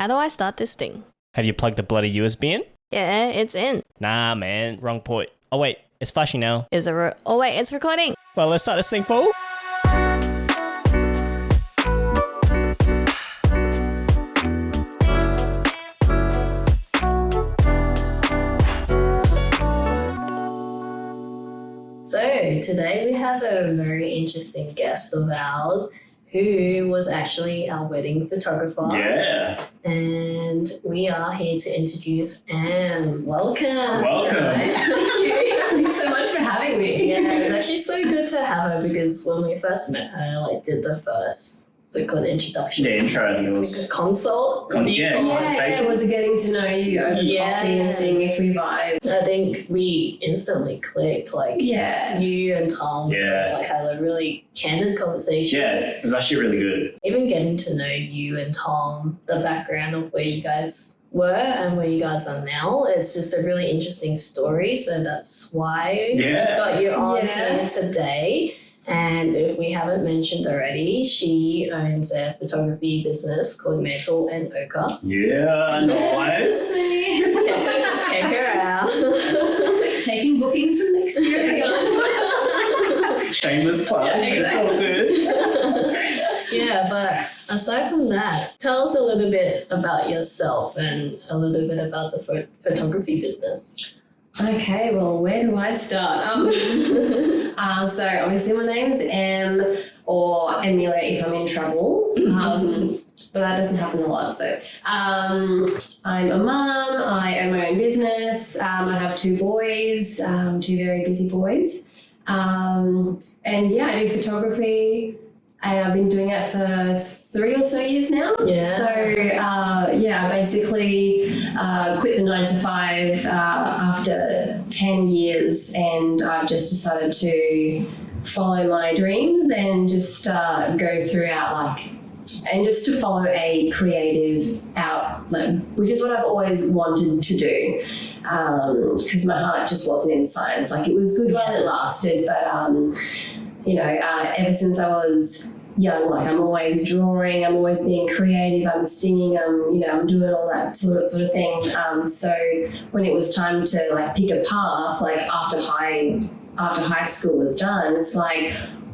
do I start this thing? Have you plugged the bloody USB in? Yeah, it's in. Nah, man, wrong port. Oh wait, it's flashing now. Is it oh wait, it's recording. Well, let's start this thing, fool. So today we have a very interesting guest of ours who was actually our wedding photographer. Yeah. And we are here to introduce Anne. Welcome. Welcome. Thank you. Thanks so much for having me. Yeah, it's actually so good to have her because when we first met her, did the first, what's it called, introduction? The intro, I think it was. Consult? Consultation. Was getting to know you over coffee and seeing if we vibe. I think we instantly clicked, you and Tom had a really candid conversation. Yeah, it was actually really good. Even getting to know you and Tom, the background of where you guys were and where you guys are now, it's just a really interesting story. So that's why we got you on here today. And if we haven't mentioned already, she owns a photography business called Maple Ochre. Yeah, nice. Check her out. Taking bookings from next year. Shameless plug. Yeah, It's all good. Yeah, but aside from that, tell us a little bit about yourself and a little bit about the photography business. Okay, well, where do I start? So obviously my name is Em, or Emilija if I'm in trouble, but that doesn't happen a lot. So I'm a mum, I own my own business, I have two boys, two very busy boys, and I do photography. And I've been doing it for 3 or so years now. Yeah. So, I basically quit the 9 to 5 after 10 years, and I've just decided to follow my dreams and just go throughout and just to follow a creative outlet, which is what I've always wanted to do, because my heart just wasn't in science. It was good while it lasted, but ever since I was young, I'm always drawing, I'm always being creative, I'm singing, I'm doing all that sort of thing. So when it was time to pick a path, after high school was done, it's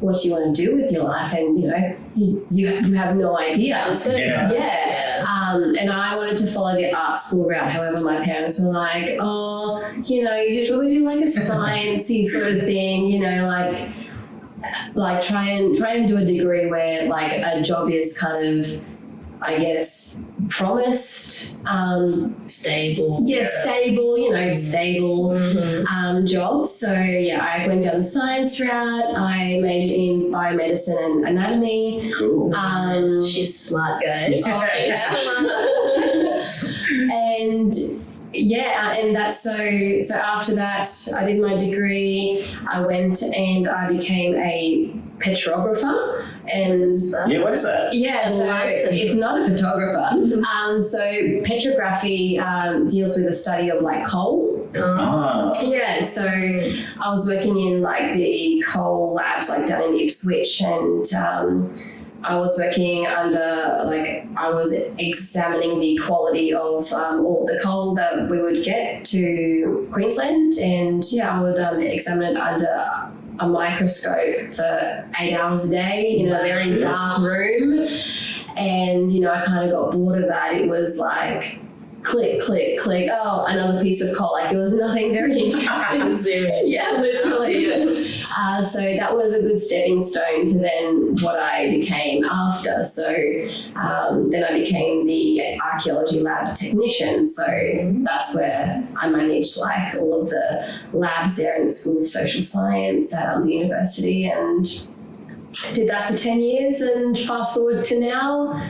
what do you want to do with your life? And you have no idea. And I wanted to follow the art school route. However, my parents were you should probably do a sciencey sort of thing, try and do a degree where a job is kind of, I guess, promised, stable. Yeah, stable, stable job. So I went down the science route. I majored in biomedicine and anatomy. Cool. She's smart, guys. And that's so after that, I did my degree. I went and I became a petrographer. And what is that? Yeah, so it's not a photographer. So petrography deals with the study of coal. Yeah, so I was working in the coal labs down in Ipswich, and I was working under, I was examining the quality of all the coal that we would get to Queensland, and I would examine it under a microscope for 8 hours a day in a very dark room. And, I kind of got bored of that. It was click, click, click, oh, another piece of coal. It was nothing very interesting. Yeah, literally. So that was a good stepping stone to then what I became after. So then I became the archaeology lab technician. So that's where I managed all of the labs there in the School of Social Science at the university, and did that for 10 years. And fast forward to now,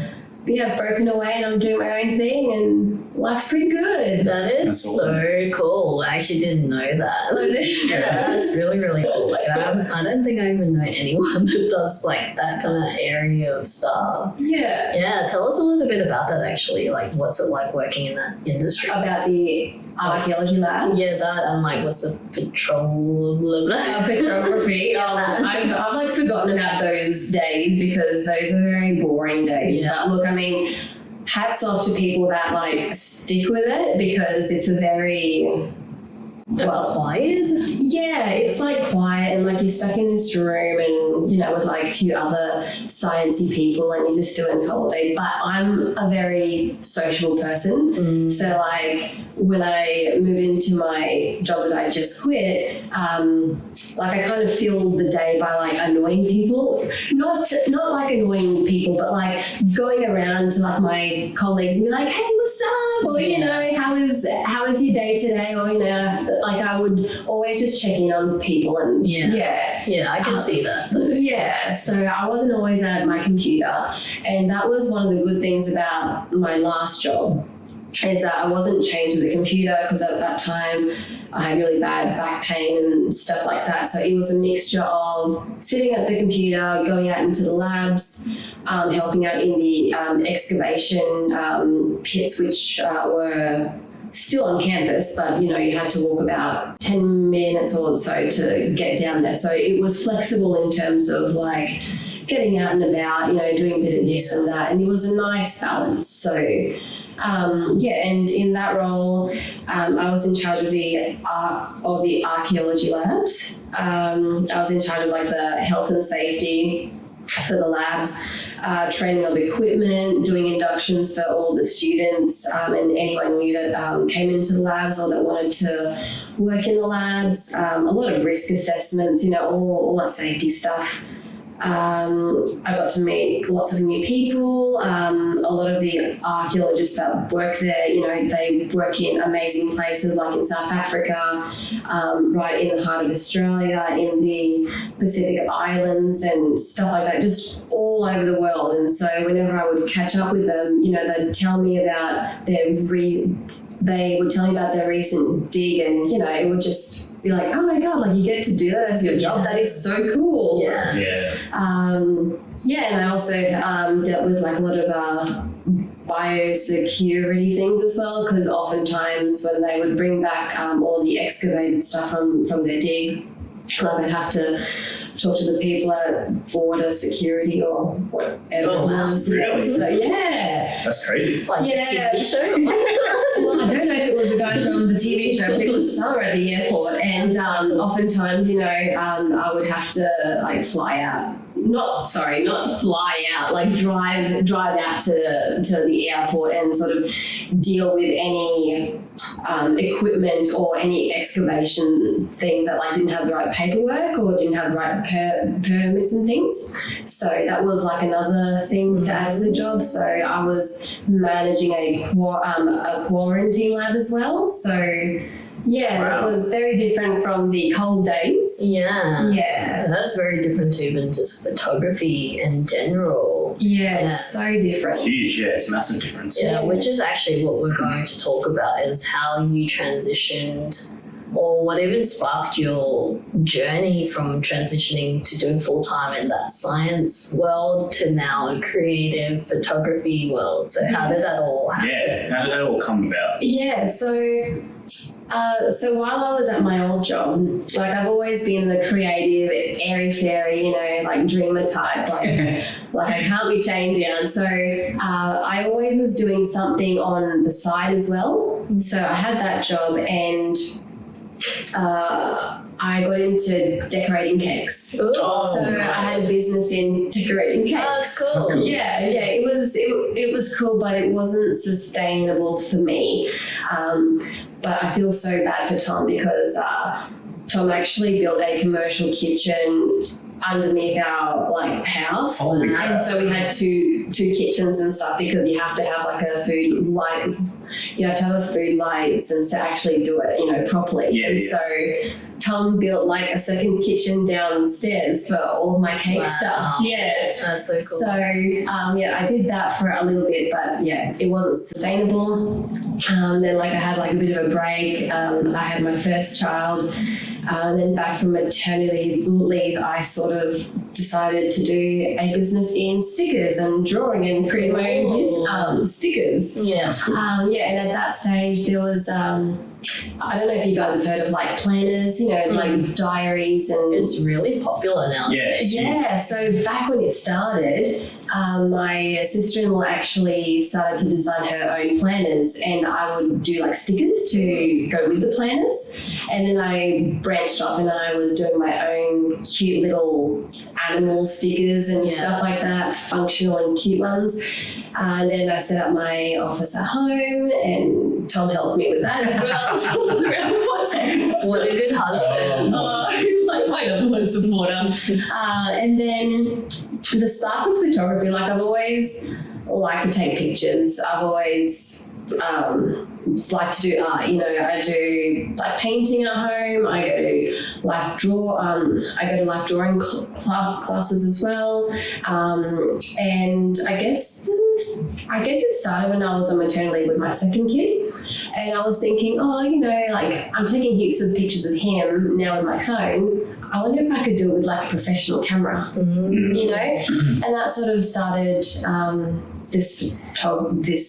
I've broken away and I'm doing my own thing, and life's pretty good. That is so cool. I actually didn't know that. That's really, really cool. I don't think I even know anyone that does that kind of area of stuff. Yeah, tell us a little bit about that actually. What's it like working in that industry? About the archaeology labs? Yeah, that and what's the petrography. I've forgotten about those days because those are very boring days. Yeah. But look, hats off to people that like stick with it, because it's a very quiet. Yeah, it's like quiet, and like you're stuck in this room and, you know, with like a few other sciencey people, and you're just doing holiday. But I'm a very social person. So like when I moved into my job that I just quit, like I kind of filled the day by like annoying people. Not like annoying people, but like going around to like my colleagues and be like, hey, what's up? Or, you know, how is your day today? Or, you know, like I would always just check in on people, and yeah, I can see that. Yeah, so I wasn't always at my computer, and that was one of the good things about my last job, is that I wasn't chained to the computer, because at that time I had really bad back pain and stuff like that. So it was a mixture of sitting at the computer, going out into the labs, helping out in the excavation pits, which were still on campus, but you know, you had to walk about 10 minutes or so to get down there. So it was flexible in terms of like getting out and about, you know, doing a bit of this and that, and it was a nice balance. So and in that role, I was in charge of the archaeology labs. I was in charge of like the health and safety for the labs, training of equipment, doing inductions for all of the students, and anyone new that came into the labs or that wanted to work in the labs. A lot of risk assessments, you know, all that safety stuff. I got to meet lots of new people. A lot of the archaeologists that work there, you know, they work in amazing places like in South Africa, right in the heart of Australia, in the Pacific Islands and stuff like that, just all over the world. And so whenever I would catch up with them, you know, they'd tell me about they would tell me about their recent dig, and, you know, it would just be like, oh my God, like you get to do that as your job. That is so cool. Yeah. And I also dealt with like a lot of biosecurity things as well, because oftentimes when they would bring back all the excavated stuff from their dig, they'd have to talk to the people at border security or whatever it was. Really? So yeah. That's crazy. Like a TV show. Well, I don't know if it was the guys from the TV show, but it was summer at the airport, and oftentimes, you know, I would have to like fly out. Not fly out, like drive out to the airport and sort of deal with any equipment or any excavation things that like didn't have the right paperwork or didn't have the right permits and things. So that was like another thing to add to the job. So I was managing a quarantine lab as well. So yeah, It was very different from the cold days. Yeah, that's very different to even just photography in general. Yeah, it's so different. It's huge, yeah, it's a massive difference. Yeah, which is actually what we're going to talk about, is how you transitioned, or what even sparked your journey from transitioning to doing full-time in that science world to now a creative photography world. So how did that all happen? Yeah, how did that all come about? Yeah, so while I was at my old job, like I've always been the creative, airy-fairy, you know, like dreamer type, like I can't be chained down. So I always was doing something on the side as well. So I had that job, and I got into decorating cakes. Oh, so nice. I had a business in decorating cakes. Oh, that's cool. That's cool. Yeah, it was cool, but it wasn't sustainable for me. But I feel so bad for Tom, because Tom actually built a commercial kitchen underneath our like house. Holy crap. And so we had two kitchens and stuff, because you have to have like a food lights. You have to have a food license to actually do it, you know, properly. Yeah. So Tom built like a second kitchen downstairs for all of my cake stuff. Yeah, that's so cool. So I did that for a little bit, but yeah, it wasn't sustainable. Then like I had like a bit of a break. I had my first child. And then back from maternity leave, I sort of decided to do a business in stickers and drawing and create my own stickers. Yeah. And at that stage there was, I don't know if you guys have heard of like planners, you know, like diaries, and It's really popular now. Yes. yeah. So back when it started, my sister-in-law actually started to design her own planners, and I would do like stickers to go with the planners. And then I branched off and I was doing my own cute little animal stickers and stuff like that, functional and cute ones. And then I set up my office at home, and Tom helped me with that as well. Tom was around the project. What a good husband. He's like my number one supporter. And then the spark with photography, like I've always liked to take pictures. I've always like to do art. You know, I do like painting at home. I go to life drawing classes as well. And I guess it started when I was on maternity leave with my second kid, and I was thinking, you know, like I'm taking heaps of pictures of him now with my phone. I wonder if I could do it with like a professional camera, you know? And that sort of started this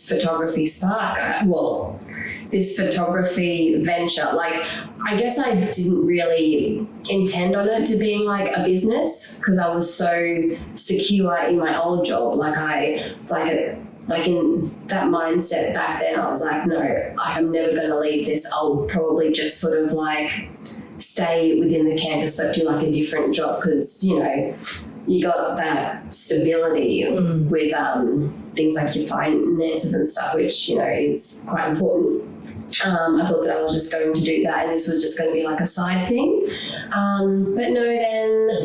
photography spark. Well, this photography venture. Like, I guess I didn't really intend on it to being like a business because I was so secure in my old job. Like in that mindset back then, I was like, no, I'm never going to leave this. I'll probably just sort of like stay within the campus but do like a different job because, you know, you got that stability with things like your finances and stuff, which, you know, is quite important. I thought that I was just going to do that and this was just going to be like a side thing. But no, then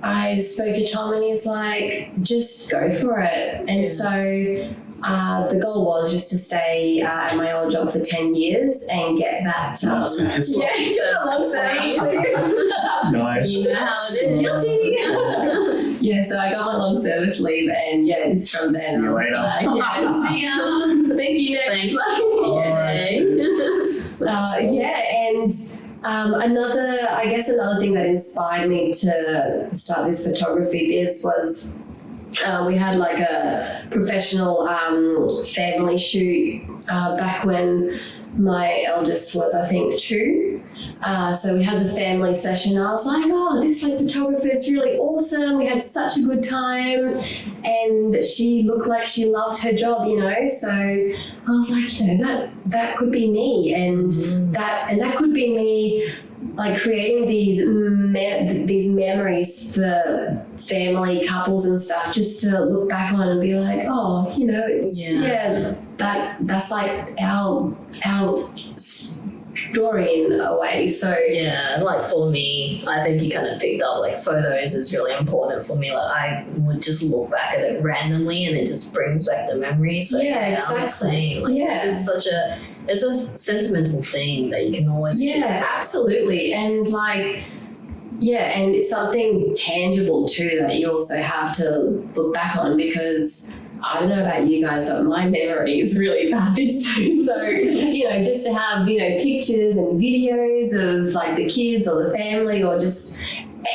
I spoke to Tom and he's like, just go for it. And so the goal was just to stay at my old job for 10 years and get that. Nice. You know how it is. Guilty. Yeah, so I got my long service leave and just from then. See you later. See ya. Thank you next. Another thing that inspired me to start this photography biz was we had like a professional family shoot back when my eldest was, I think, 2. So we had the family session. I was like, this like photographer is really awesome. We had such a good time. And she looked like she loved her job, you know. So I was like, you know, that could be me. And that could be me like creating these memories for family couples and stuff just to look back on and be like, you know, it's that's like our story in a way. So like for me, I think you kind of picked up like photos is really important for me. Like I would just look back at it randomly and it just brings back the memories. So exactly. It's a sentimental thing that you can always keep. Absolutely. And like and it's something tangible too that you also have to look back on because I don't know about you guys, but my memory is really bad these days. So, you know, just to have, you know, pictures and videos of like the kids or the family or just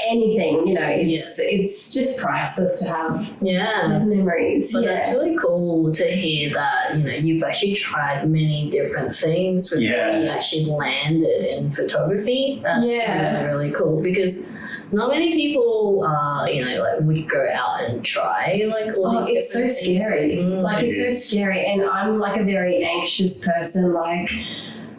anything, you know, it's just priceless to have those memories. But that's really cool to hear that, you know, you've actually tried many different things before you actually landed in photography. That's really, really cool because not many people, you know, like would go out and try like all these it's so scary. Like it's so scary, and I'm like a very anxious person. Like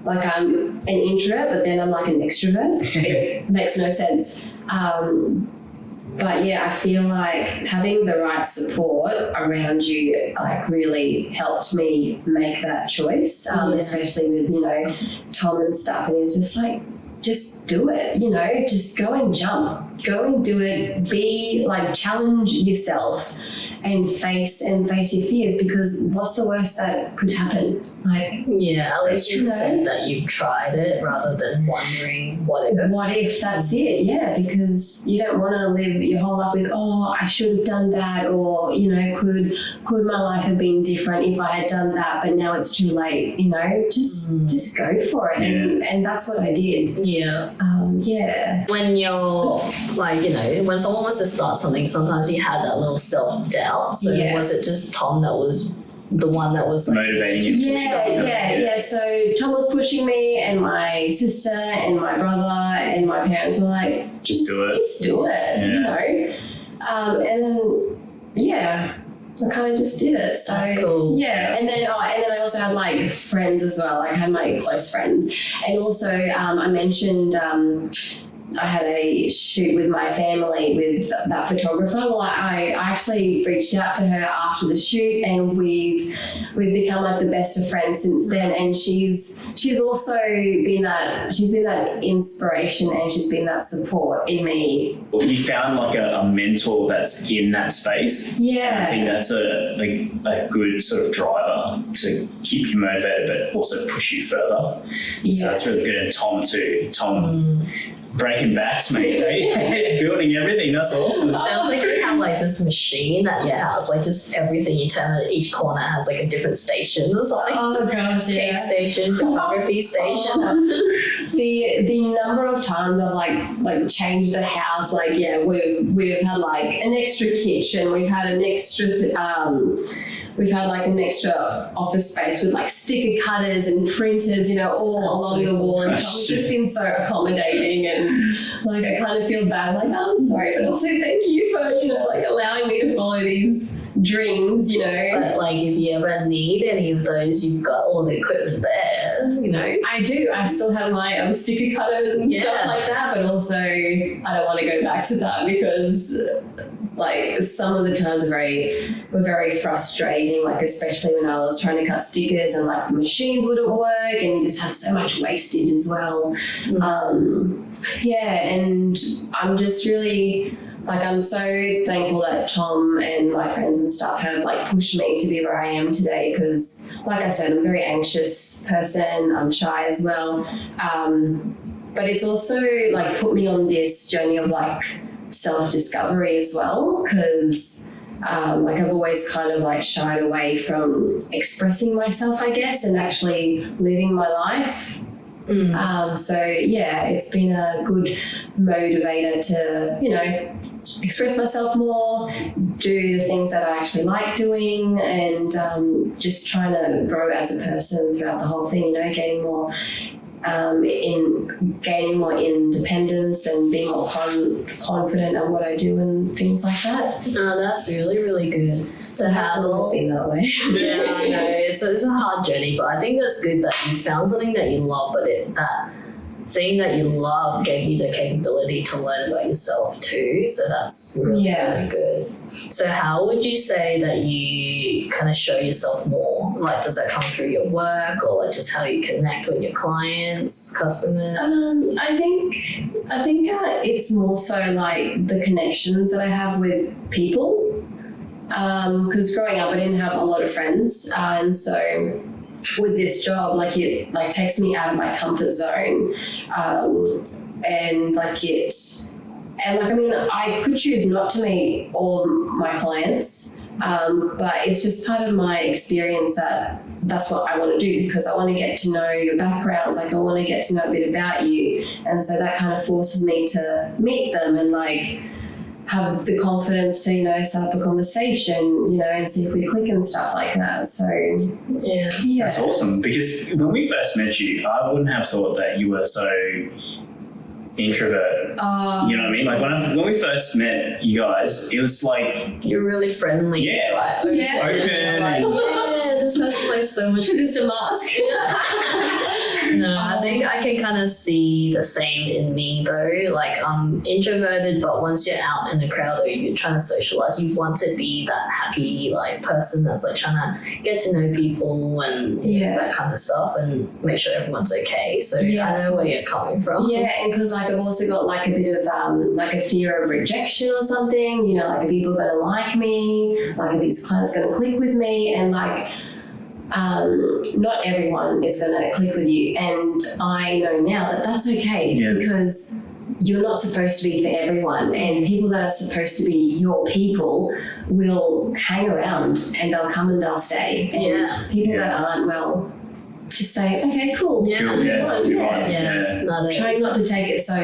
I'm an introvert, but then I'm like an extrovert. It makes no sense. But I feel like having the right support around you like really helped me make that choice, especially with, you know, Tom and stuff. And he's just like, just do it, you know, just go and jump, go and do it, be like, challenge yourself and face your fears, because what's the worst that could happen? Like, at least you said that you've tried it rather than wondering what if that's it. Because you don't want to live your whole life with, I should have done that, or, you know, could my life have been different if I had done that, but now it's too late, you know. Just go for it. And that's what I did. When you're like, you know, when someone wants to start something, sometimes you have that little self-doubt. So was it just Tom that was the one that was like, motivating you? So Tom was pushing me, and my sister and my brother and my parents were like, just do it, you know. And then I kind of just did it. So That's cool. yeah, and then I also had like friends as well. Like I had my close friends, and also I mentioned I had a shoot with my family with that photographer. Well, I actually reached out to her after the shoot, and we've become like the best of friends since then. And she's also been that inspiration, and she's been that support in me. Well, you found like a mentor that's in that space. Yeah, I think that's a good sort of driver to keep you motivated, but also push you further. Yeah. So that's really good. And Tom too. Breaking backs, mate. Right? Building everything. That's awesome. Sounds like you have like this machine at your house, like just everything you turn at each corner has like a different station. It's like oh gosh, cake station, photography station. The number of times I've like changed the house, like we've had like an extra kitchen, we've had an extra an extra office space with like sticker cutters and printers, all along the wall. And Tom's just been so accommodating, and like I kind of feel bad, like oh, I'm sorry, but also thank you for like allowing me to follow these dreams, But like if you ever need any of those, you've got all the equipment there, I do. I still have my sticker cutters and stuff like that, but also I don't want to go back to that because like some of the times were very frustrating, like especially when I was trying to cut stickers and like the machines wouldn't work and you just have so much wastage as well. And I'm just really like, I'm so thankful that Tom and my friends and stuff have like pushed me to be where I am today, because like I said, I'm a very anxious person, I'm shy as well, but it's also like put me on this journey of like self-discovery as well, because like I've always kind of like shied away from expressing myself, I guess, and actually living my life. So yeah, it's been a good motivator to, express myself more, do the things that I actually like doing, and just trying to grow as a person throughout the whole thing, gaining more independence and being more confident in what I do and things like that. Oh, that's really, really good. So It hasn't always been that way. Yeah, I know. So it's a hard journey, but I think that's good that you found something that you love, but that thing that you love gave you the capability to learn about yourself too. So that's really, really good. So how would you say that you kind of show yourself more? Like, does that come through your work, or like just how you connect with your clients, customers? I think it's more so like the connections that I have with people. Because growing up, I didn't have a lot of friends, and so with this job, like it like takes me out of my comfort zone, I could choose not to meet all of my clients, but it's just part of my experience that's what I want to do, because I want to get to know your backgrounds, like I want to get to know a bit about you, and so that kind of forces me to meet them and like have the confidence to, set up a conversation, and see if we click and stuff like that. So, yeah. That's awesome, because when we first met you, I wouldn't have thought that you were so introvert. You know what I mean? Like when we first met you guys, it was like... You're really friendly. Yeah. Like, open. This person likes so much. Just a mask. No, I think I can kind of see the same in me though. Like I'm introverted, but once you're out in the crowd or you're trying to socialize, you want to be that happy like person that's like trying to get to know people and that kind of stuff and make sure everyone's okay. So I know where you're coming from. Yeah, and because like I've also got like a bit of like a fear of rejection or something. Like are people going to like me? Like are these clients going to click with me? And like not everyone is going to click with you, and I know now that that's okay because you're not supposed to be for everyone, and people that are supposed to be your people will hang around and they'll come and they'll stay, and people that aren't, well, just say okay, cool, trying not to take it so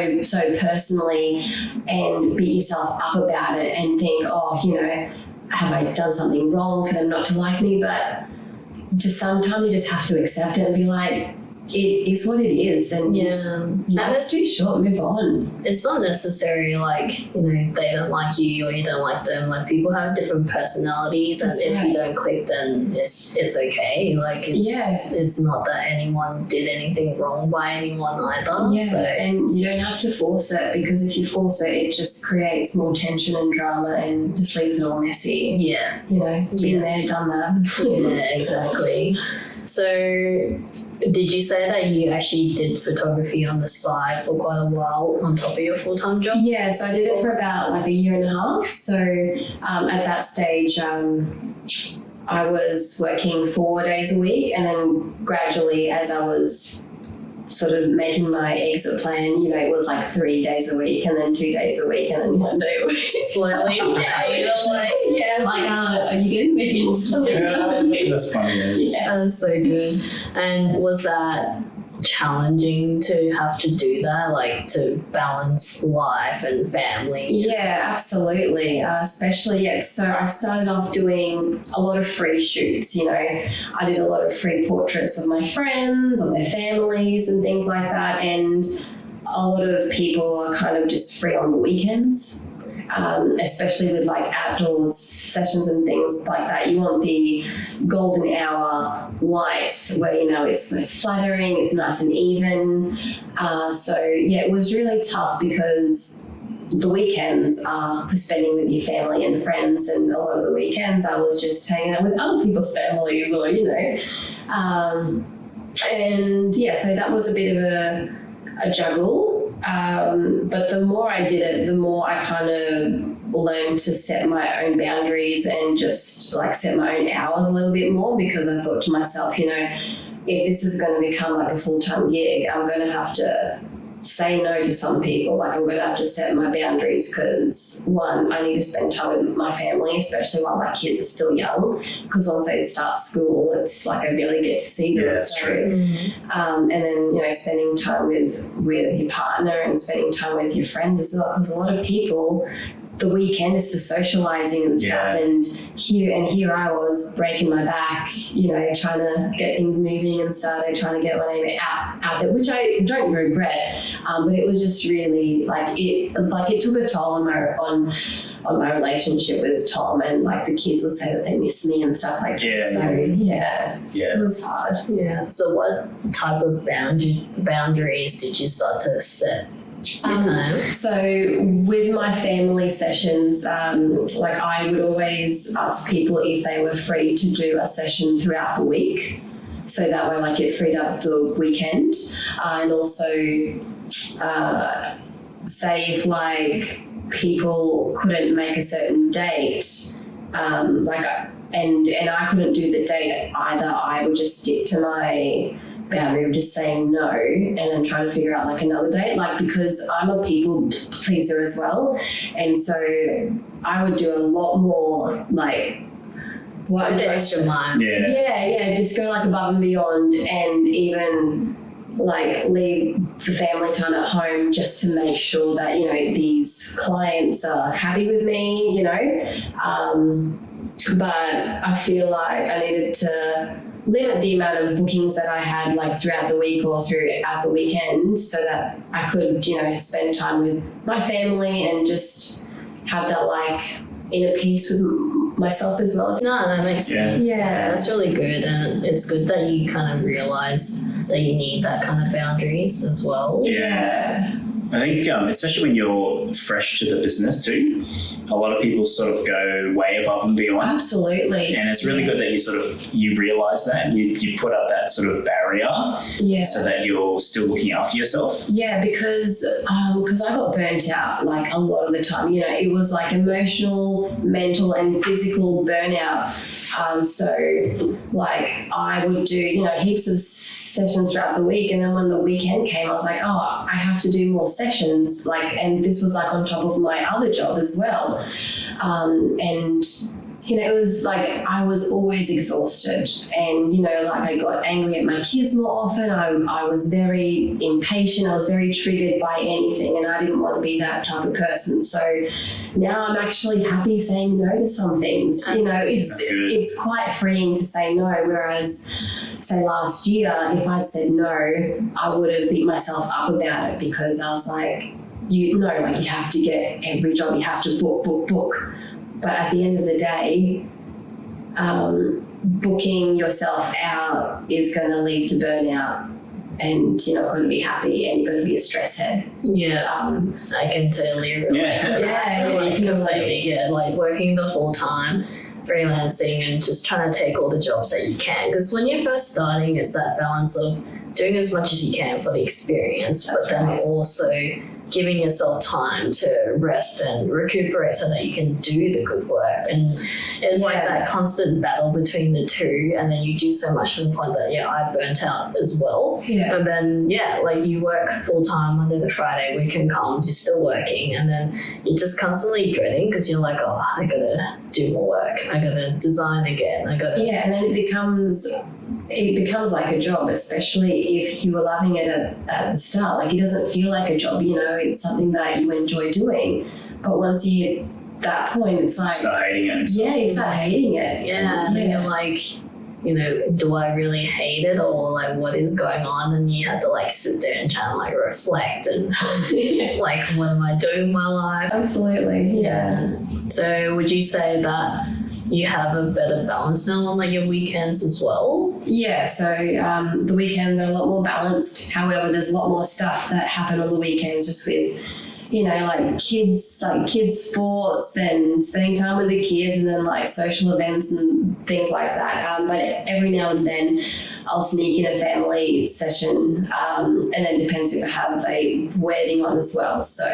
personally and beat yourself up about it and think, have I done something wrong for them not to like me? But just sometimes you just have to accept it and be like, it is what it is, and life's too short. Move on. It's not necessary like, you know, they don't like you or you don't like them. Like, people have different personalities, and if you don't click, then it's okay. Like, it's not that anyone did anything wrong by anyone either. Yeah, so. and you don't have to force it, because if you force it, it just creates more tension and drama and just leaves it all messy. Yeah. You know, been there, done that. Yeah, exactly. So, did you say that you actually did photography on the side for quite a while on top of your full-time job? Yeah, so I did it for about like a year and a half. So at that stage, I was working 4 days a week, and then gradually, as I was sort of making my exit plan, you know, it was like 3 days a week, and then 2 days a week, and then 1 day a week. Slowly. Are you getting me? That's funny. Yeah. That's so good. And was that challenging to have to do that, like to balance life and family? Yeah, absolutely. Especially, so I started off doing a lot of free shoots, you know. I did a lot of free portraits of my friends, of their families and things like that, and a lot of people are kind of just free on the weekends. Especially with like outdoor sessions and things like that. You want the golden hour light where, you know, it's most flattering, it's nice and even. So yeah, it was really tough, because the weekends are for spending with your family and friends, and a lot of the weekends I was just hanging out with other people's families, or, you know. And yeah, so that was a bit of a juggle. But the more I did it, the more I kind of learned to set my own boundaries and just like set my own hours a little bit more, because I thought to myself, you know, if this is going to become like a full-time gig, I'm going to have to say no to some people. Like, I'm going to have to set my boundaries, because one, I need to spend time with my family, especially while my kids are still young, because once they start school, it's like I barely get to see them. Yeah, that's true. And then, you know, spending time with your partner and spending time with your friends as well, because a lot of people, the weekend is for socializing and stuff, and here I was breaking my back, you know, trying to get things moving and started trying to get my name out there, which I don't regret, but it was just really it took a toll on my relationship with Tom, and like the kids would say that they miss me and stuff like that. So it was hard. Yeah. So what type of boundaries did you start to set? So with my family sessions, like I would always ask people if they were free to do a session throughout the week. So that way, like, it freed up the weekend. And also, say if like people couldn't make a certain date, and I couldn't do the date either, I would just stick to my boundary of just saying no, and then trying to figure out like another date, like, because I'm a people pleaser as well, and so I would do a lot more like what the extra mile. Just go like above and beyond, and even like leave the family time at home just to make sure that, you know, these clients are happy with me, you know. But I feel like I needed to limit the amount of bookings that I had like throughout the week or throughout the weekend, so that I could, you know, spend time with my family and just have that like inner peace with myself as well. No, that makes sense. Yeah, that's really good, and it's good that you kind of realize that you need that kind of boundaries as well. Yeah. I think especially when you're fresh to the business too, a lot of people sort of go way above and beyond. Absolutely. And it's really good that you realise that and you put up that sort of barrier so that you're still looking after yourself. Yeah, because I got burnt out like a lot of the time. You know, it was like emotional, mental and physical burnout. So like I would do, you know, heaps of sessions throughout the week, and then when the weekend came, I was like, oh, I have to do more sessions, like, and this was like on top of my other job as well, and you know, it was like I was always exhausted, and you know, like I got angry at my kids more often. I was very impatient. I was very triggered by anything, and I didn't want to be that type of person. So now I'm actually happy saying no to some things. You know, it's quite freeing to say no, whereas say last year, if I'd said no, I would have beat myself up about it because I was like, you have to get every job, you have to book. But at the end of the day, booking yourself out is going to lead to burnout, and you're not going to be happy, and you're going to be a stress head. Yeah, I can totally relate. Completely. Yeah, like working the full time, freelancing, and just trying to take all the jobs that you can. Because when you're first starting, it's that balance of doing as much as you can for the experience, but then also giving yourself time to rest and recuperate so that you can do the good work. And it's like that constant battle between the two, and then you do so much to the point that I burnt out as well. And then like you work full time Monday to Friday, weekend comes, you're still working, and then you're just constantly dreading because you're like, oh, I gotta do more work, I gotta design again, I gotta and then it becomes like a job, especially if you were loving it at the start. Like, it doesn't feel like a job, it's something that you enjoy doing. But once you hit that point, it's like... Start hating it. Yeah, you start hating it. And then you're like, do I really hate it, or like what is going on? And you have to like sit there and try to like reflect and like, what am I doing with my life? Absolutely, yeah. So would you say that you have a better balance now on like your weekends as well? Yeah, so the weekends are a lot more balanced. However, there's a lot more stuff that happen on the weekends, just with like kids sports and spending time with the kids, and then like social events and things like that. But every now and then I'll sneak in a family session, and then depends if I have a wedding on as well. So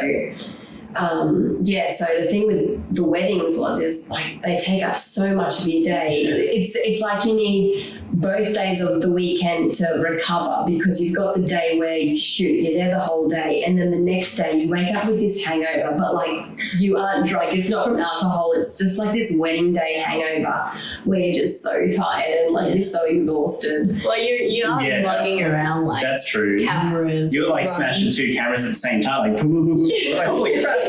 so the thing with the weddings is like they take up so much of your day. It's like you need both days of the weekend to recover, because you've got the day where you shoot, you're there the whole day, and then the next day you wake up with this hangover, but like you aren't drunk, it's not from alcohol, it's just like this wedding day hangover where you're just so tired and like you're so exhausted. Well, you are lugging around like that's true. Cameras. You're like smashing two cameras at the same time, like holy crap.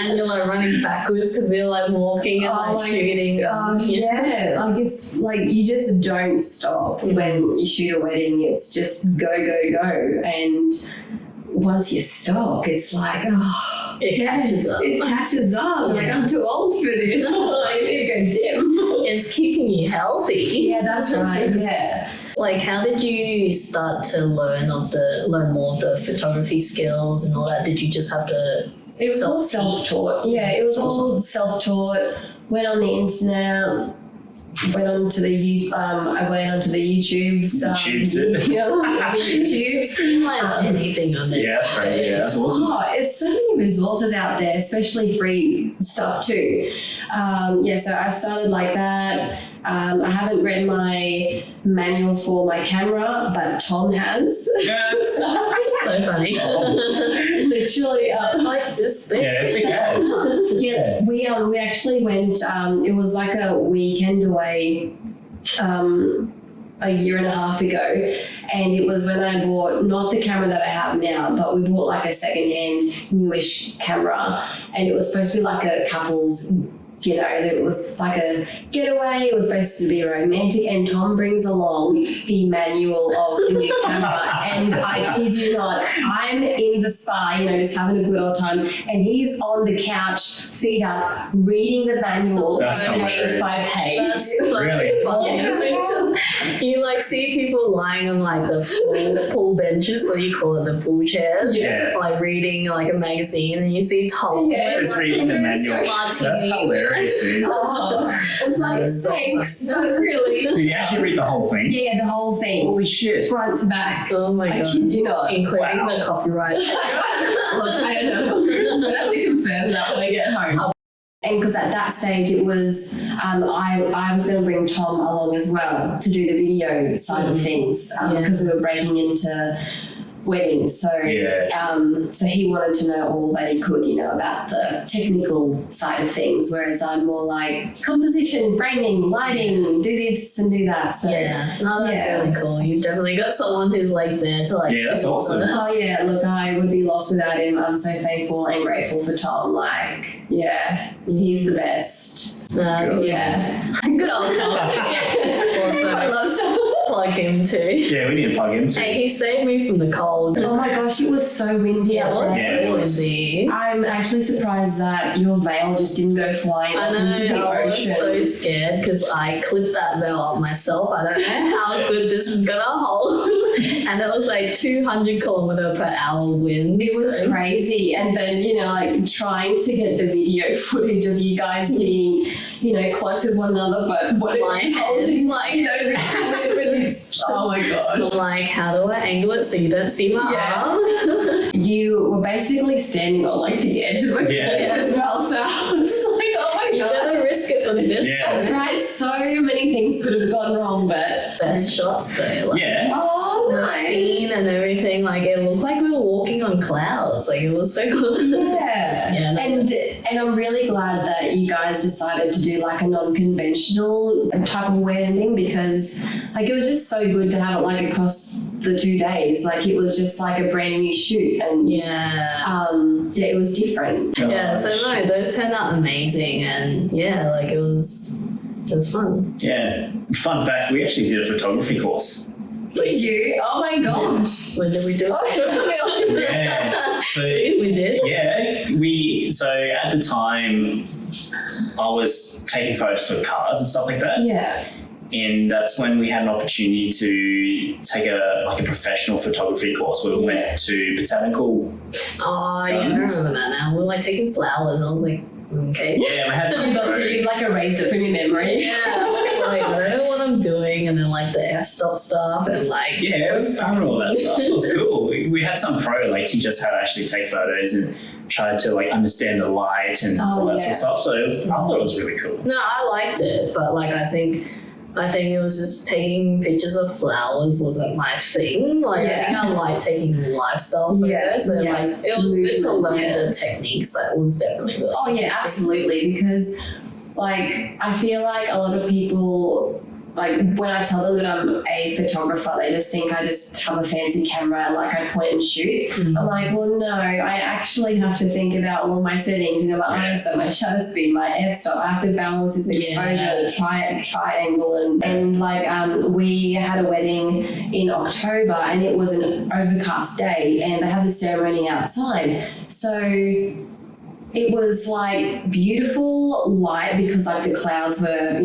And you're like running backwards because you're like walking and like shooting. Like it's like you just don't stop when you shoot a wedding. It's just go, and once you stop, it's like it catches up. It catches up. Yeah. Like, I'm too old for this. I need to go gym. It's keeping you healthy. Yeah, that's right. Yeah. Like, how did you start to learn more of the photography skills and all that? Did you just have to? It was all self-taught. Yeah, it was all self-taught. Went on the internet. Went onto the I went onto the YouTubes. YouTubes. You can learn anything on there. Yeah, that's right. Yeah, that's awesome. It's so many resources out there, especially free stuff too. So I started like that. I haven't read my manual for my camera, but Tom has. Yes. So funny. Literally, like this thing. Yeah, it's a yeah, we actually went. It was like a weekend away. A year and a half ago, and it was when I bought not the camera that I have now, but we bought like a secondhand newish camera, and it was supposed to be like a couple's, it was like a getaway. It was supposed to be romantic, and Tom brings along the manual of the new camera, and I kid you not, I'm in the spa, just having a good old time, and he's on the couch, feet up, reading the manual page by page. That's so really funny. Yeah. You like see people lying on like the pool benches, what do you call it, the pool chairs? Yeah. Like reading like a magazine, and you see Tom just reading the manual. That's hilarious, dude. It's like thanks, but really. So you actually read the whole thing? Yeah, the whole thing. Holy shit. Front to back. Oh my god. I kid you not. Including the copyright. Look, I don't know. I have to confirm that when I get home. And because at that stage it was, I was going to bring Tom along as well to do the video side of things, because we were breaking into weddings. So so he wanted to know all that he could, about the technical side of things, whereas I'm more like composition, framing, lighting, do this and do that. So that's really cool. You've definitely got someone who's like there to like. Yeah, that's awesome. Oh yeah, look, I would be lost without him. I'm so thankful and grateful for Tom. He's the best. Good old Tom. Awesome. I love Tom. plug him too. Yeah, we need to plug him too. Hey, he saved me from the cold. Oh my gosh, it was so windy out there. Yeah, it was. windy. I'm actually surprised that your veil just didn't go flying I off know, into the I was ocean. so scared because I clipped that veil up myself. I don't know how good this is gonna hold. And it was like 200km/h wind. It was crazy. And then, like trying to get the video footage of you guys being, close with one another, but what My it's head holding, like, oh my gosh. I'm like, how do I angle it so you don't see my Yeah. arm? You were basically standing on like the edge of the cliff as well, so I was like, oh my You god. gotta risk it for the distance. Yeah. That's right, so many things could have gone wrong, but Best shots though. Like, Yeah. oh, the nice. scene and everything, like it looked like we were walking on clouds. Like it was so cool. Yeah. Yeah, no. And I'm really glad that you guys decided to do like a non-conventional type of wedding, because like it was just so good to have it like across the 2 days. Like it was just like a brand new shoot, and Yeah. it was different. Yeah, so no, those turned out amazing, and yeah, like it was fun. Yeah. Fun fact, we actually did a photography course. Did you? Oh my gosh. When did we do Oh, it? Yeah. So We did. so at the time I was taking photos for cars and stuff like that. Yeah. And that's when we had an opportunity to take a professional photography course where we went to botanical. Oh, yeah, I remember that now. We were like taking flowers. I was like, okay. Yeah, we had some You like erased it from your memory. Yeah, I was like, I don't know what I'm doing, and then like the f-stop stuff, and like I remember all that stuff. It was cool. We had some pro teach us how to actually take photos and try to like understand the light and all that sort of stuff. So I thought it was really cool. No, I liked it, but like I think it was just taking pictures of flowers wasn't my thing. Like I think I like taking lifestyle photos, and like it was good to learn the techniques. That was definitely really Oh yeah, absolutely. Because like I feel like a lot of people, like when I tell them that I'm a photographer, they just think I just have a fancy camera and like I point and shoot. I'm like, well, no, I actually have to think about all my settings, my ISO, my shutter speed, my f-stop. I have to balance this exposure, triangle, and like we had a wedding in October, and it was an overcast day, and they had the ceremony outside. So it was like beautiful light because like the clouds were,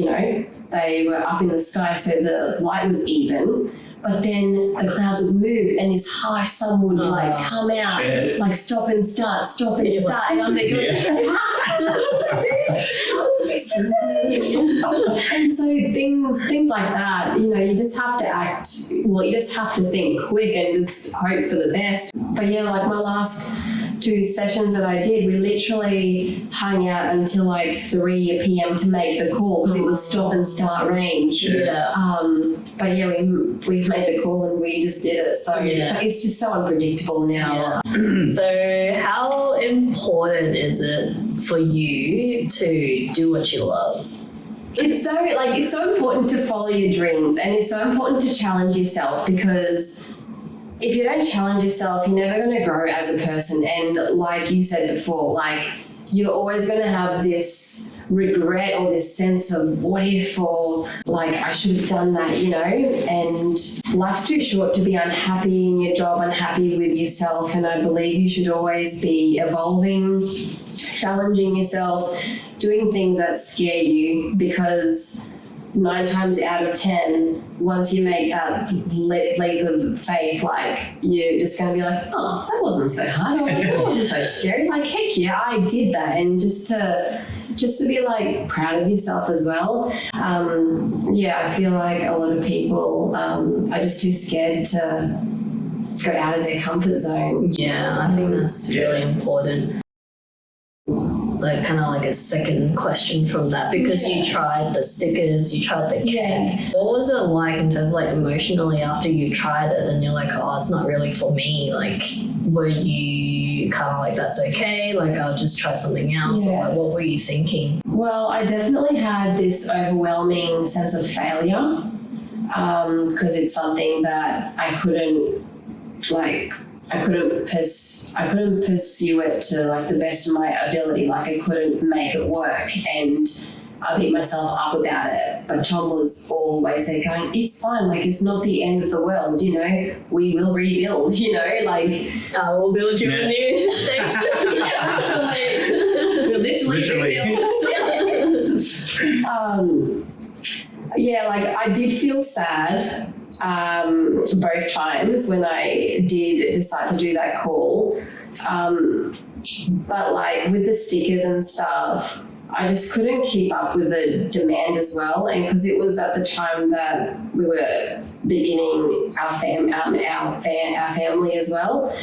they were up in the sky, so the light was even. But then the clouds would move, and this harsh sun would like come out, like stop and start, and I'm like, and so things like that, you just have to act. Well, you just have to think quick and just hope for the best. But yeah, like my last 2 sessions that I did, we literally hung out until like 3 p.m. to make the call because it was stop and start range. But yeah, we made the call and we just did it. So it's just so unpredictable now. So how important is it for you to do what you love? It's so important to follow your dreams, and it's so important to challenge yourself, because if you don't challenge yourself, you're never going to grow as a person. And like you said before, like you're always going to have this regret or this sense of what if, or like I should have done that, and life's too short to be unhappy in your job, unhappy with yourself. And I believe you should always be evolving, challenging yourself, doing things that scare you, because 9 times out of 10, once you make that leap of faith, like you're just going to be like, oh, that wasn't so hard, or that wasn't so scary. Like, heck yeah, I did that. And just to be like proud of yourself as well. I feel like a lot of people are just too scared to go out of their comfort zone. Yeah, I think that's really important. Like kind of like a second question from that, because you tried the stickers, you tried the cake. What was it like in terms of like emotionally after you tried it and you're like, oh, it's not really for me? Like, were you kind of like, that's okay, like I'll just try something else? Or like, what were you thinking? Well, I definitely had this overwhelming sense of failure, because it's something that I couldn't pursue it to like the best of my ability. Like I couldn't make it work, and I beat myself up about it. But Tom was always there going, it's fine, like it's not the end of the world, you know, we will rebuild, you know, like I will build you a new station. we'll literally rebuild. Yeah, like I did feel sad both times when I did decide to do that call. But like with the stickers and stuff, I just couldn't keep up with the demand as well. And because it was at the time that we were beginning our family as well.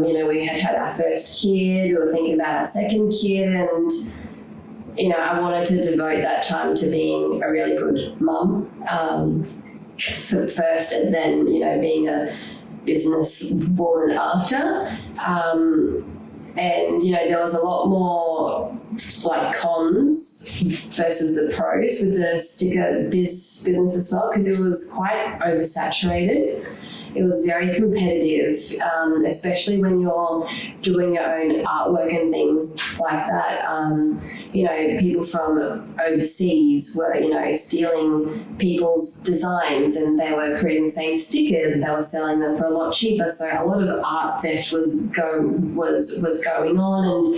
You know, we had our first kid, we were thinking about our second kid, and you know, I wanted to devote that time to being a really good mum first, and then, you know, being a business woman after. And, you know, there was a lot more like cons versus the pros with the sticker business as well, because it was quite oversaturated. It was very competitive, especially when you're doing your own artwork and things like that. You know, people from overseas were, you know, stealing people's designs, and they were creating the same stickers, and they were selling them for a lot cheaper. So a lot of art theft was going on, and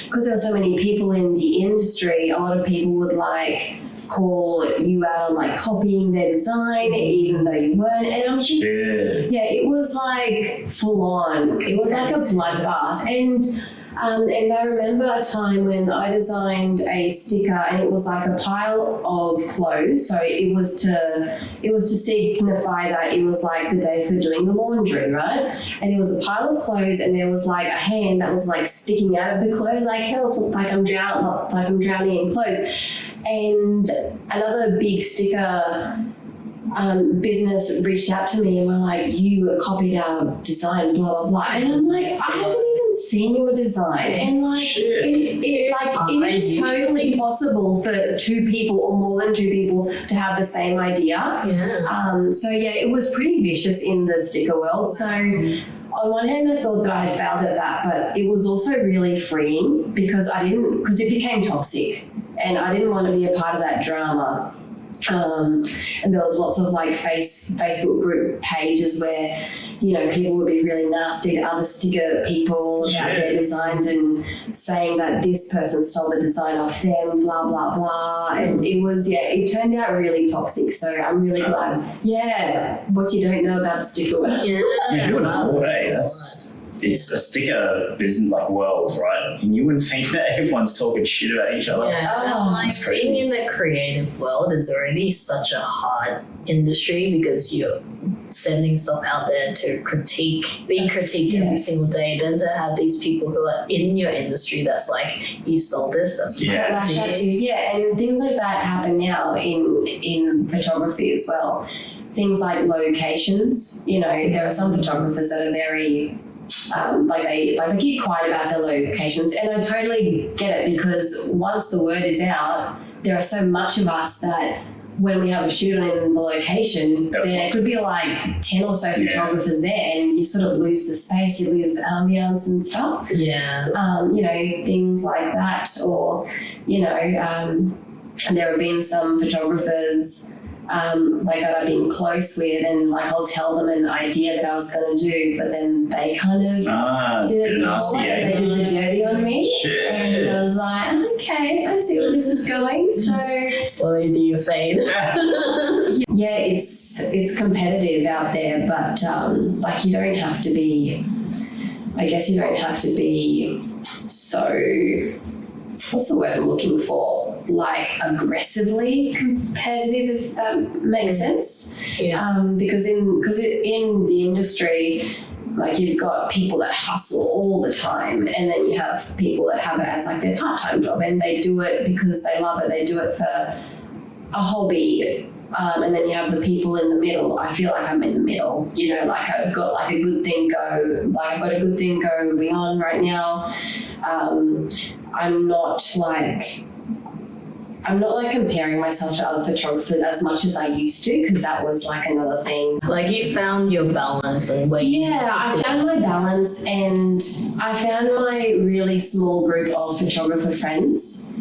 because there were so many people in the industry, a lot of people would like call you out on like copying their design even though you weren't, and I'm just it was like full on. It was like a bloodbath. And I remember a time when I designed a sticker, and it was like a pile of clothes. So it was to signify that it was like the day for doing the laundry, right? And it was a pile of clothes, and there was like a hand that was like sticking out of the clothes, like help, like I'm drowning in clothes. And another big sticker business reached out to me and were like, you copied our design, blah blah blah. And I'm like, I haven't even seen your design, and like it is totally possible for two people or more than two people to have the same idea. So yeah, it was pretty vicious in the sticker world. So on one hand, I thought that I had failed at that, but it was also really freeing because it became toxic, and I didn't want to be a part of that drama. And there was lots of like Facebook group pages where, you know, people would be really nasty to other sticker people about their designs and saying that this person stole the design off them, blah blah blah. And it turned out really toxic. So I'm really glad. What you don't know about the sticker world. Who would have thought, it's a sticker business like world, right? And you wouldn't think that everyone's talking shit about each other. Like being in the creative world is already such a hard industry because you're sending stuff out there to be critiqued every single day. Then to have these people who are in your industry that's like, you stole this, that's and things like that happen now in photography as well. Things like locations, you know, there are some photographers that are very they keep quiet about their locations, and I totally get it because once the word is out, there are so much of us that when we have a shoot in the location, then it could be like 10 or so photographers there, and you sort of lose the space, you lose the ambience and stuff. You know, things like that, or you know, there have been some photographers like that I've been close with, and like I'll tell them an idea that I was going to do, but then they kind of did it nasty, they did the dirty on me. And I was like, okay, I see where this is going. So slowly do your fade. It's competitive out there, but like you don't have to be. I guess you don't have to be so. What's the word I'm looking for? Like aggressively competitive, if that makes sense. Because in the industry, like you've got people that hustle all the time, and then you have people that have it as like their part-time job, and they do it because they love it. They do it for a hobby. And then you have the people in the middle. I feel like I'm in the middle, you know, like I've got like a good thing going on right now. I'm not like comparing myself to other photographers as much as I used to, because that was like another thing. Like you found your balance and where I found my balance, and I found my really small group of photographer friends.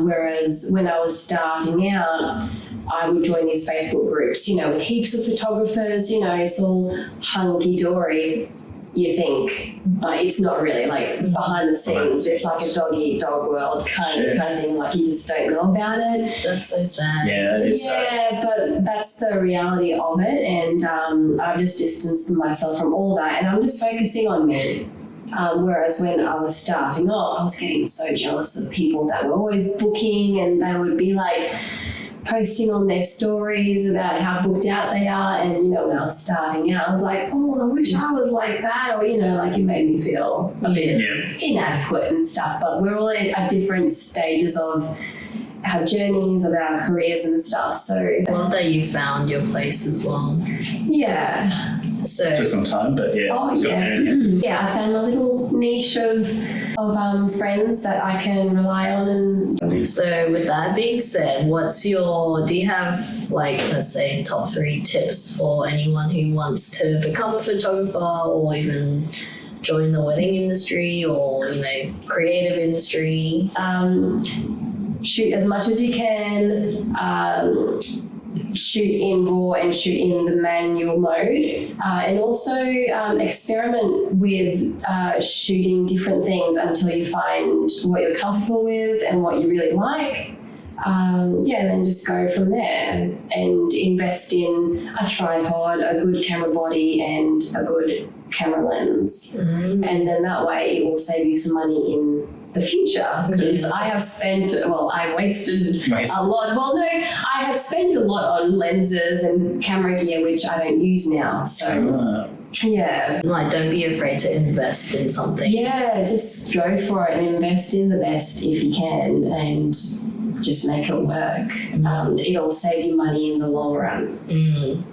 Whereas when I was starting out, I would join these Facebook groups, with heaps of photographers, it's all hunky-dory, you think, but it's not really. Like, behind the scenes, it's like a dog-eat-dog world kind of thing. Like, you just don't know about it. That's so sad. Yeah, it is. Yeah, but that's the reality of it, and I've just distanced myself from all that, and I'm just focusing on me. Whereas when I was starting off, I was getting so jealous of people that were always booking, and they would be like posting on their stories about how booked out they are. And when I was starting out, I was like, oh, I wish I was like that, or like, it made me feel a bit inadequate and stuff. But we're all at different stages of our journeys, of our careers and stuff. So I love that you found your place as well. yeah. So Took some time, but yeah. Oh, got yeah. there in the end. Yeah, I found a little niche of friends that I can rely on. And So with that being said, do you have, like, let's say, top 3 tips for anyone who wants to become a photographer or even join the wedding industry or, creative industry? shoot as much as you can. Shoot in RAW and shoot in the manual mode, and also experiment with shooting different things until you find what you're comfortable with and what you really like. Then just go from there and invest in a tripod, a good camera body, and a good camera lens. Mm-hmm. And then that way it will save you some money in the future. Because I wasted a lot. Well, no, I have spent a lot on lenses and camera gear, which I don't use now. So, yeah. Like, don't be afraid to invest in something. Yeah, just go for it and invest in the best if you can, and just make it work. It'll save you money in the long run.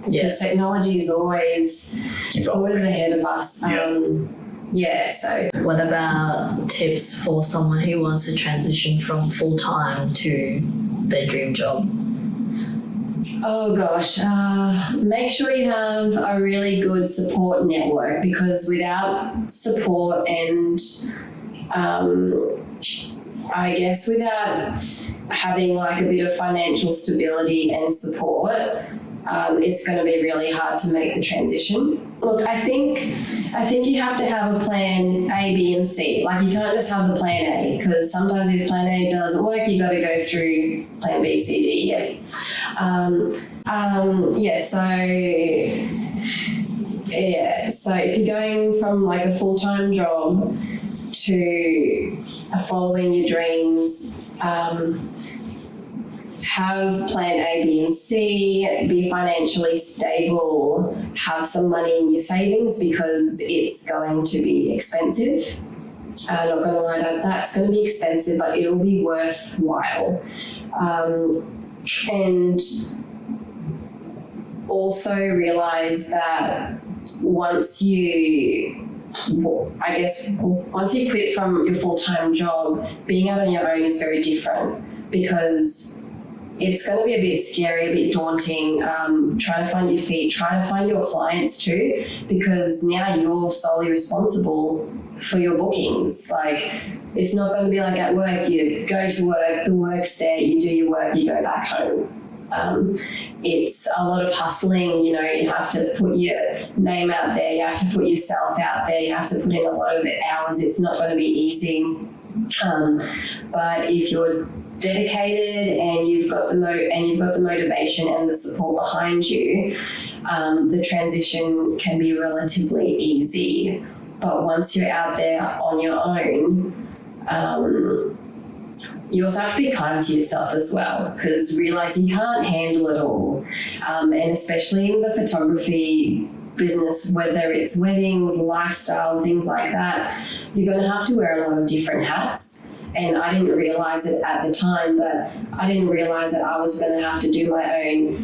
Because technology is always ahead of us. So What about tips for someone who wants to transition from full-time to their dream job? oh gosh, make sure you have a really good support network, because without support and I guess without having like a bit of financial stability and support, it's going to be really hard to make the transition. Look, I think you have to have a plan A, B, and C. Like, you can't just have the plan A, because sometimes if plan A doesn't work, you got to go through plan B, C, D, E, F. So if you're going from like a full-time job to following your dreams, have plan A, B, and C, be financially stable, have some money in your savings, because it's going to be expensive. I'm not going to lie about that. It's going to be expensive, but it'll be worthwhile. And also realize that once you quit from your full-time job, being out on your own is very different, because it's going to be a bit scary, a bit daunting, trying to find your feet, trying to find your clients too, because now you're solely responsible for your bookings. Like, it's not going to be like at work, you go to work, the work's there, you do your work, you go back home. It's a lot of hustling, you have to put your name out there, you have to put yourself out there, you have to put in a lot of hours. It's not going to be easy. But if you're dedicated and you've got the motivation and the support behind you, the transition can be relatively easy. But once you're out there on your own, you also have to be kind to yourself as well, because realize you can't handle it all. And especially in the photography business, whether it's weddings, lifestyle, things like that, you're going to have to wear a lot of different hats. And I didn't realize it at the time, but I didn't realize that I was going to have to do my own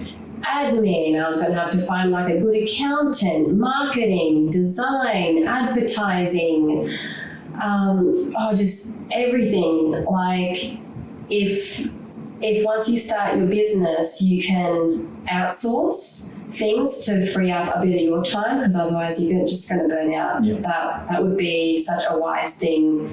admin. I was going to have to find like a good accountant, marketing, design, advertising, just everything. Like, if once you start your business, you can outsource things to free up a bit of your time, because otherwise you're just going to burn out. That would be such a wise thing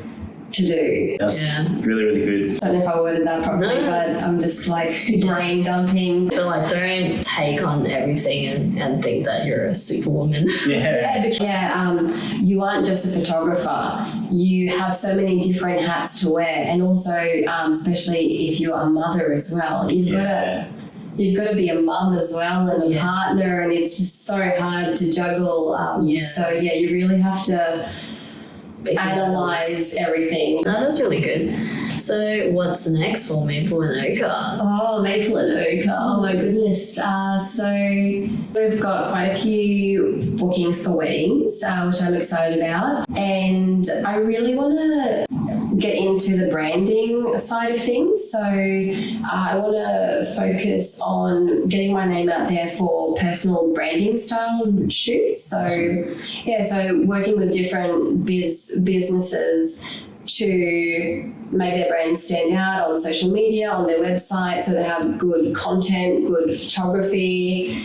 to do. That's really, really good. Don't know if I worded that properly, No, but I'm just like brain dumping. So like, don't take on everything and think that you're a superwoman. You aren't just a photographer. You have so many different hats to wear, and also, especially if you're a mother as well, you've got to be a mum as well and a partner, and it's just so hard to juggle. So you really have to analyze everything. No, that's really good. So what's next for Maple and Ochre? Oh, Maple and Ochre. Oh my goodness. So we've got quite a few bookings for weddings, which I'm excited about. And I really want to get into the branding side of things. So I want to focus on getting my name out there for personal branding style shoots. So working with different businesses to make their brands stand out on social media, on their website, so they have good content, good photography,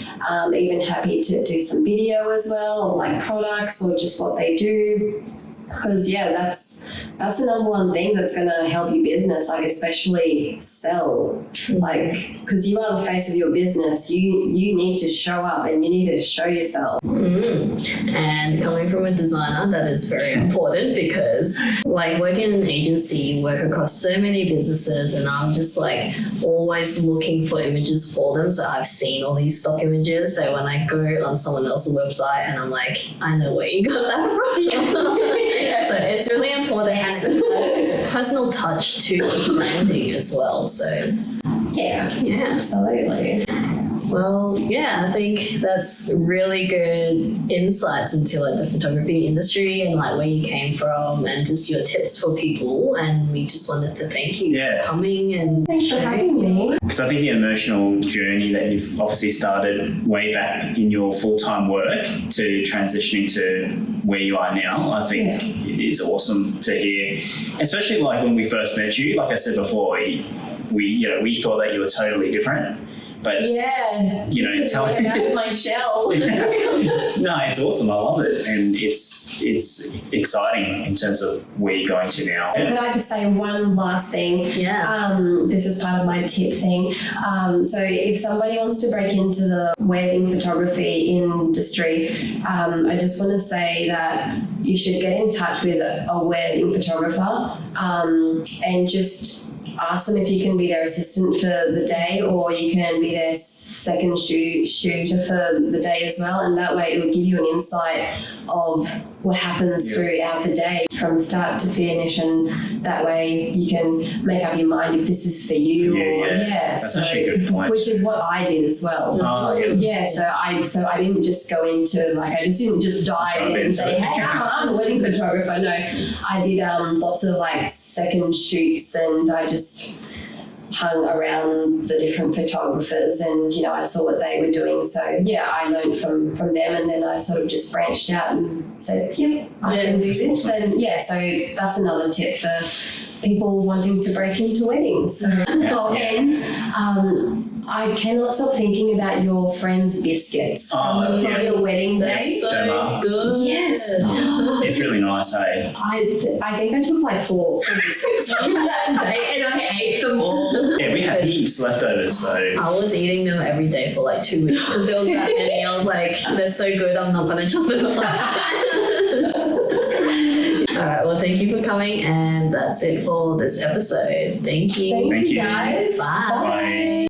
even happy to do some video as well of like products or just what they do. Because that's the number one thing that's going to help your business, like especially sell, like because you are the face of your business. You need to show up and you need to show yourself. And coming from a designer, that is very important, because like working in an agency, you work across so many businesses, and I'm just like always looking for images for them. So I've seen all these stock images, so when I go on someone else's website and I'm like, I know where you got that from. So it's really important, and it has personal touch to branding as well. So Yeah, absolutely. well, I think that's really good insights into like the photography industry and like where you came from and just your tips for people. And we just wanted to thank you for coming and Thanks for having me. Because I think the emotional journey that you've obviously started way back in your full-time work to transitioning to where you are now, I think it's awesome to hear. Especially like when we first met you, like I said before, we thought that you were totally different. But this is out of my shell. No, it's awesome. I love it, and it's exciting in terms of where you're going to now. Could I just say one last thing? This is part of my tip thing. So if somebody wants to break into the wedding photography industry, I just want to say that you should get in touch with a wedding photographer and just ask them if you can be their assistant for the day, or you can be their second shooter for the day as well. And that way it will give you an insight of what happens throughout the day from start to finish, and that way you can make up your mind if this is for you. That's actually a good point. Which is what I did as well. So I didn't just go into I didn't just dive in and say, hey, I'm a wedding photographer. No, I did lots of second shoots, and I just hung around the different photographers, and I saw what they were doing. So I learned from them, and then I sort of just branched out and said, I can do this. And so that's another tip for people wanting to break into weddings. And I cannot stop thinking about your friend's biscuits from your wedding day. so good. Yes. It's really nice, hey? I think I took 4 biscuits that day, and I ate them all. Yeah, we had heaps leftovers, so. I was eating them every day for 2 weeks because there was that many. I was like, they're so good, I'm not going to chop them up. All right, well, thank you for coming, and that's it for this episode. Thank you. Thank you, guys. Bye. Bye.